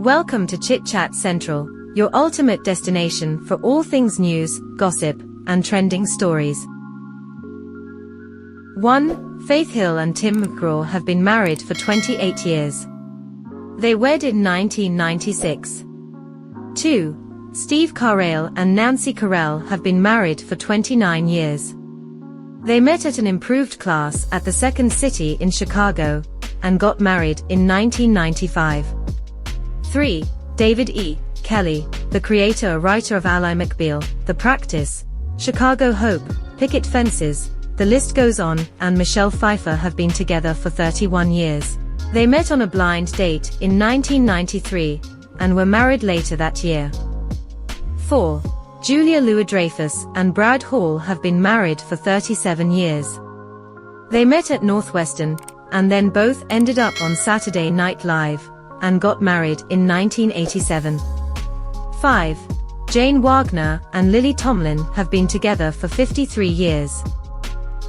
Welcome to Chit Chat Central, your ultimate destination for all things news, gossip, and trending stories. 1. Faith Hill and Tim McGraw have been married for 28 years. They wed in 1996. 2. Steve Carell and Nancy Carell have been married for 29 years. They met at an improved class at the Second City in Chicago, and got married in 1995. 3. David E. Kelley, the creator and writer of Ally McBeal, The Practice, Chicago Hope, Picket Fences, the list goes on, and Michelle Pfeiffer have been together for 31 years. They met on a blind date in 1993, and were married later that year. 4. Julia Louis-Dreyfus and Brad Hall have been married for 37 years. They met at Northwestern, and then both ended up on Saturday Night Live, and got married in 1987. 5. Jane Wagner and Lily Tomlin have been together for 53 years.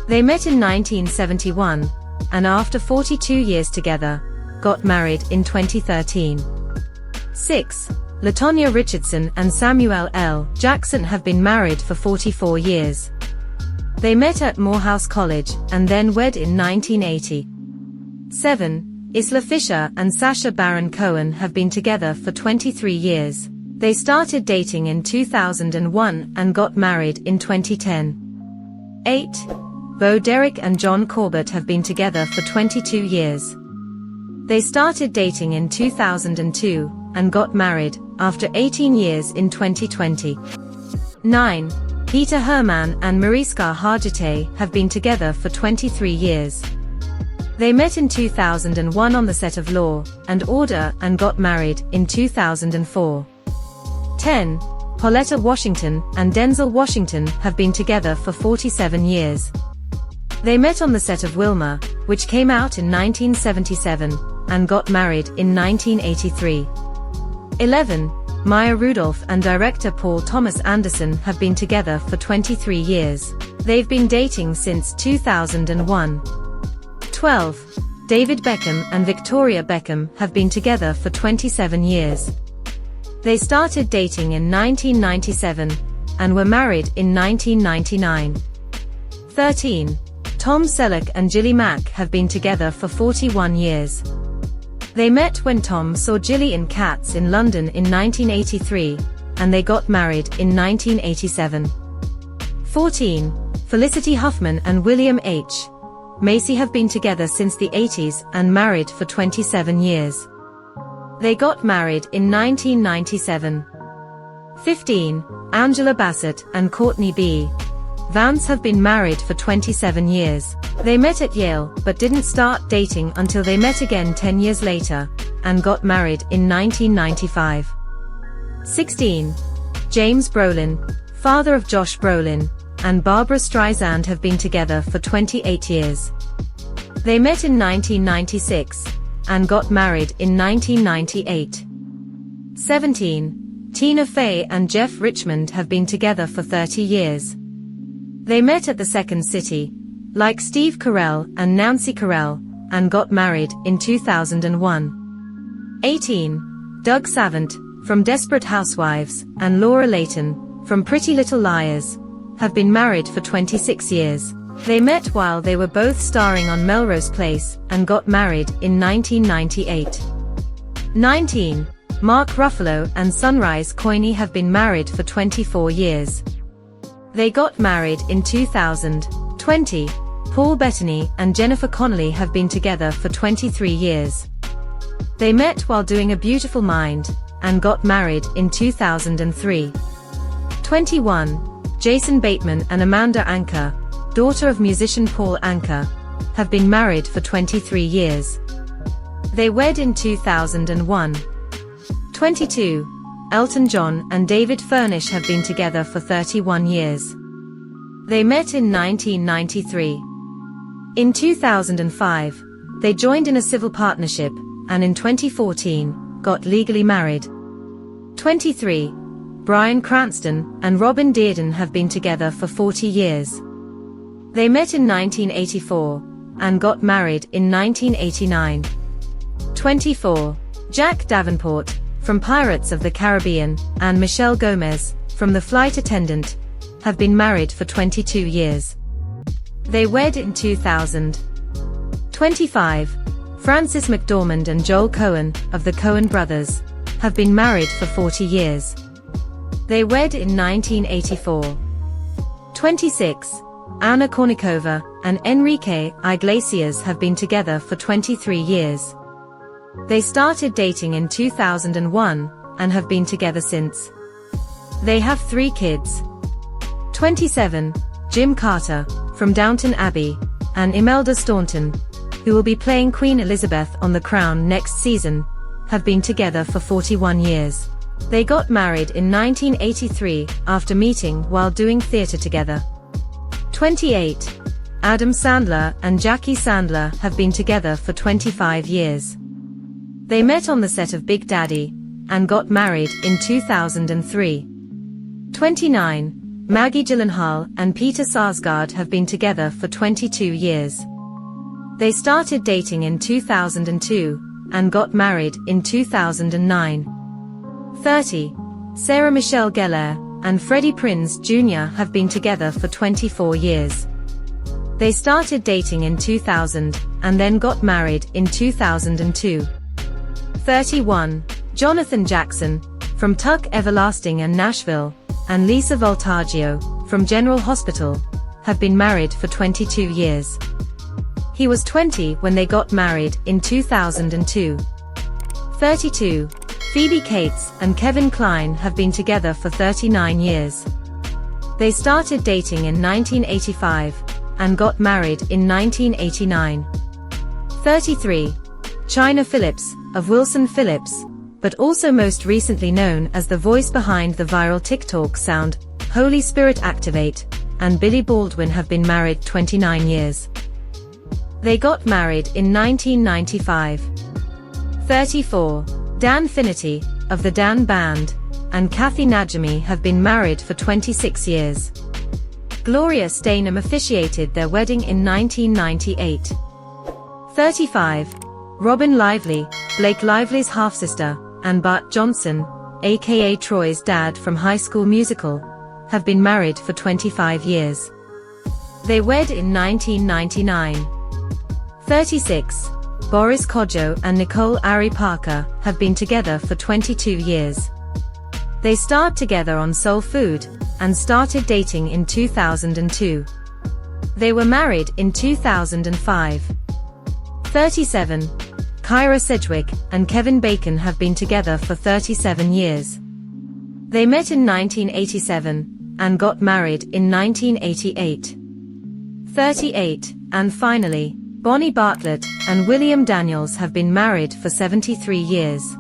They met in 1971, and after 42 years together, got married in 2013. 6. LaTonya Richardson and Samuel L. Jackson have been married for 44 years. They met at Morehouse College, and then wed in 1980. 7. Isla Fisher and Sacha Baron Cohen have been together for 23 years. They started dating in 2001 and got married in 2010. 8. Bo Derek and John Corbett have been together for 22 years. They started dating in 2002 and got married after 18 years in 2020. 9. Peter Hermann and Mariska Hargitay have been together for 23 years. They met in 2001 on the set of Law and Order and got married in 2004. 10. Pauletta Washington and Denzel Washington have been together for 47 years. They met on the set of Wilma, which came out in 1977, and got married in 1983. 11. Maya Rudolph and director Paul Thomas Anderson have been together for 23 years. They've been dating since 2001. 12. David Beckham and Victoria Beckham have been together for 27 years. They started dating in 1997, and were married in 1999. 13. Tom Selleck and Gilly Mack have been together for 41 years. They met when Tom saw Gilly in Cats in London in 1983, and they got married in 1987. 14. Felicity Huffman and William H. Macy have been together since the 80s and married for 27 years. They got married in 1997. 15. Angela Bassett and Courtney B. Vance have been married for 27 years. They met at Yale but didn't start dating until they met again 10 years later, and got married in 1995. 16. James Brolin, father of Josh Brolin, and Barbra Streisand have been together for 28 years. They met in 1996, and got married in 1998. 17. Tina Fey and Jeff Richmond have been together for 30 years. They met at the Second City, like Steve Carell and Nancy Carell, and got married in 2001. 18. Doug Savant, from Desperate Housewives, and Laura Layton, from Pretty Little Liars, have been married for 26 years. They met while they were both starring on Melrose Place, and got married in 1998. 19. Mark Ruffalo and Sunrise Coyne have been married for 24 years. They got married in 2000. 20. Paul Bettany and Jennifer Connelly have been together for 23 years. They met while doing A Beautiful Mind, and got married in 2003. 21. Jason Bateman and Amanda Anker, daughter of musician Paul Anker, have been married for 23 years. They wed in 2001. 22. Elton John and David Furnish have been together for 31 years. They met in 1993. In 2005, they joined in a civil partnership, and in 2014, got legally married. 23. Bryan Cranston and Robin Dearden have been together for 40 years. They met in 1984, and got married in 1989. 24. Jack Davenport, from Pirates of the Caribbean, and Michelle Gomez, from The Flight Attendant, have been married for 22 years. They wed in 2000. 25. Frances McDormand and Joel Cohen, of the Coen brothers, have been married for 40 years. They wed in 1984. 26. Anna Kournikova and Enrique Iglesias have been together for 23 years. They started dating in 2001 and have been together since. They have 3 kids. 27. Jim Carter, from Downton Abbey, and Imelda Staunton, who will be playing Queen Elizabeth on The Crown next season, have been together for 41 years. They got married in 1983 after meeting while doing theater together. 28. Adam Sandler and Jackie Sandler have been together for 25 years. They met on the set of Big Daddy and got married in 2003. 29. Maggie Gyllenhaal and Peter Sarsgaard have been together for 22 years. They started dating in 2002 and got married in 2009. 30. Sarah Michelle Gellar and Freddie Prinze Jr. have been together for 24 years. They started dating in 2000 and then got married in 2002. 31. Jonathan Jackson, from Tuck Everlasting and Nashville, and Lisa Voltaggio, from General Hospital, have been married for 22 years. He was 20 when they got married in 2002. 32. Phoebe Cates and Kevin Kline have been together for 39 years. They started dating in 1985 and got married in 1989. 33. Chynna Phillips, of Wilson Phillips, but also most recently known as the voice behind the viral TikTok sound, Holy Spirit Activate, and Billy Baldwin have been married 29 years. They got married in 1995. 34. Dan Finnerty, of the Dan Band, and Kathy Najimy have been married for 26 years. Gloria Steinem officiated their wedding in 1998. 35. Robin Lively, Blake Lively's half-sister, and Bart Johnson, aka Troy's dad from High School Musical, have been married for 25 years. They wed in 1999. 36. Boris Kodjoe and Nicole Ari Parker have been together for 22 years. They starred together on Soul Food and started dating in 2002. They were married in 2005. 37. Kyra Sedgwick and Kevin Bacon have been together for 37 years. They met in 1987 and got married in 1988. 38. And finally, Bonnie Bartlett and William Daniels have been married for 73 years.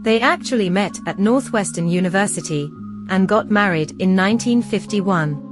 They actually met at Northwestern University and got married in 1951.